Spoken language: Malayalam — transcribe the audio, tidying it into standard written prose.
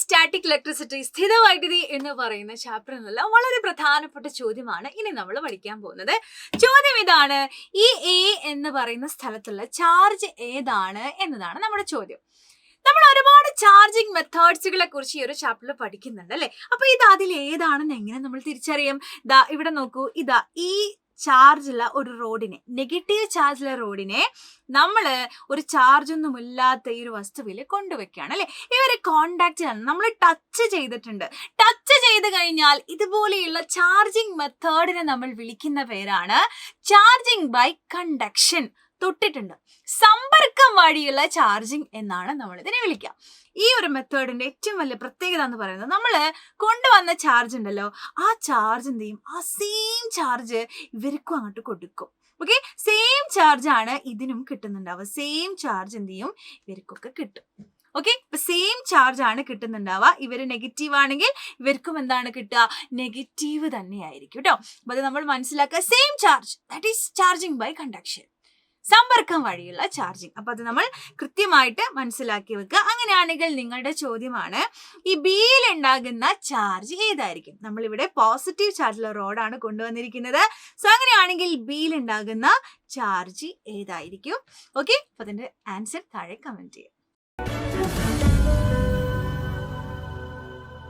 സ്റ്റാറ്റിക് ഇലക്ട്രിസിറ്റി സ്ഥിതവൈദ്യുതി എന്ന് പറയുന്ന ചാപ്റ്ററിൽ നിന്നുള്ള വളരെ പ്രധാനപ്പെട്ട ചോദ്യമാണ് ഇനി നമ്മൾ പഠിക്കാൻ പോകുന്നത്. ചോദ്യം ഇതാണ്: ഈ എ എന്ന് പറയുന്ന സ്ഥലത്തുള്ള ചാർജ് ഏതാണ് എന്നതാണ് നമ്മുടെ ചോദ്യം. നമ്മൾ ഒരുപാട് ചാർജിങ് മെത്തേഡ്സുകളെ കുറിച്ച് ഈ ഒരു ചാപ്റ്ററിൽ പഠിക്കുന്നുണ്ട് അല്ലെ. അപ്പൊ ഇത് അതിൽ ഏതാണെന്ന് എങ്ങനെ നമ്മൾ തിരിച്ചറിയും? ദാ ഇവിടെ നോക്കൂ, ഇതാ ഈ ചാർജുള്ള ഒരു റോഡിനെ, നെഗറ്റീവ് ചാർജുള്ള റോഡിനെ നമ്മൾ ഒരു ചാർജ് ഒന്നും ഇല്ലാത്ത ഈ ഒരു വസ്തുവിൽ കൊണ്ടുവയ്ക്കുകയാണ് അല്ലെ. ഇവര് കോണ്ടാക്റ്റിലാണ്, നമ്മൾ ടച്ച് ചെയ്തിട്ടുണ്ട്. ടച്ച് ചെയ്ത് കഴിഞ്ഞാൽ ഇതുപോലെയുള്ള ചാർജിങ് മെത്തേഡിനെ നമ്മൾ വിളിക്കുന്ന പേരാണ് ചാർജിങ് ബൈ കണ്ടക്ഷൻ. തൊട്ടിട്ടുണ്ട്, സമ്പർക്കം വഴിയുള്ള ചാർജിങ് എന്നാണ് നമ്മൾ ഇതിനെ വിളിക്കുക. ഈ ഒരു മെത്തേഡിന്റെ ഏറ്റവും വലിയ പ്രത്യേകത എന്ന് പറയുന്നത്, നമ്മൾ കൊണ്ടുവന്ന ചാർജ് ഉണ്ടല്ലോ, ആ ചാർജ് എന്ത് ചെയ്യും, ആ സെയിം ചാർജ് ഇവർക്കും അങ്ങോട്ട് കൊടുക്കും. ഓക്കെ, സെയിം ചാർജ് ആണ് ഇതിനും കിട്ടുന്നുണ്ടാവുക. സെയിം ചാർജ് എന്ത് ചെയ്യും, ഇവർക്കൊക്കെ കിട്ടും. ഓക്കെ, ഇപ്പൊ സെയിം ചാർജ് ആണ് കിട്ടുന്നുണ്ടാവുക. ഇവര് നെഗറ്റീവ് ആണെങ്കിൽ ഇവർക്കും എന്താണ് കിട്ടുക, നെഗറ്റീവ് തന്നെയായിരിക്കും കേട്ടോ. അപ്പൊ അത് നമ്മൾ മനസ്സിലാക്കുക. Same charge, that is charging by conduction, സമ്പർക്കം വഴിയുള്ള ചാർജിങ്. അപ്പൊ അത് നമ്മൾ കൃത്യമായിട്ട് മനസ്സിലാക്കി വെക്കുക. അങ്ങനെയാണെങ്കിൽ നിങ്ങളുടെ ചോദ്യമാണ്, ഈ ബിയിൽ ഉണ്ടാകുന്ന ചാർജ് ഏതായിരിക്കും? നമ്മളിവിടെ പോസിറ്റീവ് ചാർജുള്ള റോഡാണ് കൊണ്ടുവന്നിരിക്കുന്നത്. സോ അങ്ങനെയാണെങ്കിൽ ബിയിൽ ഉണ്ടാകുന്ന ചാർജ് ഏതായിരിക്കും? ഓക്കെ, അപ്പൊ അതിന്റെ ആൻസർ താഴെ കമന്റ് ചെയ്യാം.